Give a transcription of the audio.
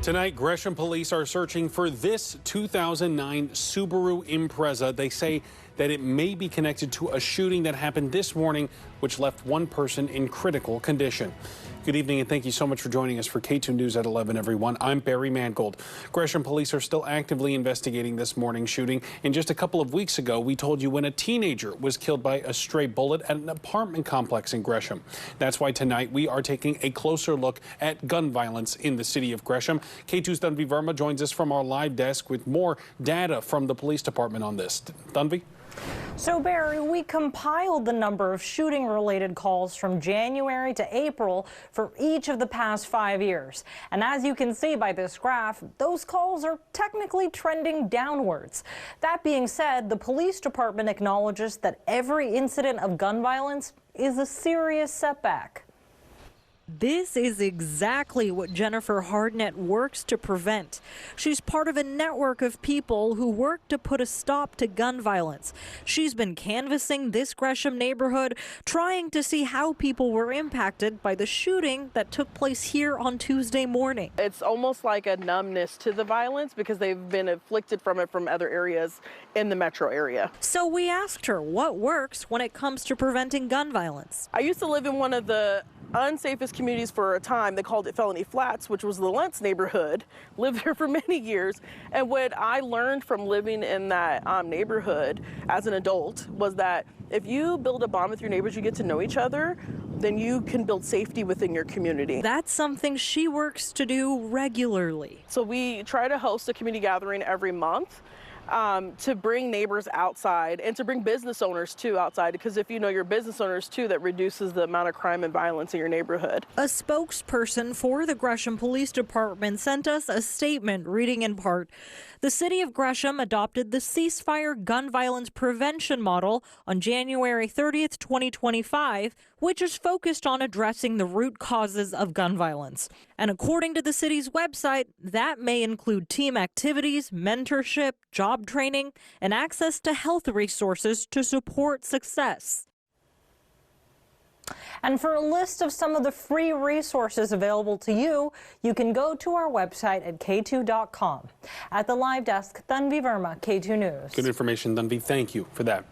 Tonight, Gresham police are searching for this 2009 Subaru Impreza. They say that it may be connected to a shooting that happened this morning, which left one person in critical condition. Good evening, and thank you so much for joining us for Katu News at 11, everyone. I'm Barry Mangold. Gresham police are still actively investigating this morning's shooting. And just a couple of weeks ago, we told you when a teenager was killed by a stray bullet at an apartment complex in Gresham. That's why tonight we are taking a closer look at gun violence in the city of Gresham. K2's Tanvi Verma joins us from our live desk with more data from the police department on this. Tanvi? So, Barry, we compiled the number of shooting-related calls from January to April for each of the past 5 years. And as you can see by this graph, those calls are technically trending downwards. That being said, the police department acknowledges that every incident of gun violence is a serious setback. This is exactly what Jennifer Hardnett works to prevent. She's part of a network of people who work to put a stop to gun violence. She's been canvassing this Gresham neighborhood, trying to see how people were impacted by the shooting that took place here on Tuesday morning. It's almost like a numbness to the violence because they've been afflicted from it from other areas in the metro area. So we asked her what works when it comes to preventing gun violence. I used to live in one of the unsafest communities for a time. They called it Felony Flats, which was the Lentz neighborhood. Lived there for many years. And what I learned from living in that neighborhood as an adult was that if you build a bond with your neighbors, you get to know each other, then you can build safety within your community. That's something she works to do regularly. So we try to host a community gathering every month to bring neighbors outside and to bring business owners too outside, because if you know your business owners too, that reduces the amount of crime and violence in your neighborhood. A spokesperson for the Gresham Police Department sent us a statement reading in part, "The city of Gresham adopted the ceasefire gun violence prevention model on January 30th, 2025, which is focused on addressing the root causes of gun violence. And according to the city's website, that may include team activities, mentorship, job training, and access to health resources to support success." And for a list of some of the free resources available to you, you can go to our website at k2.com. At the live desk, Tanvi Verma, K2 News. Good information, Tanvi. Thank you for that.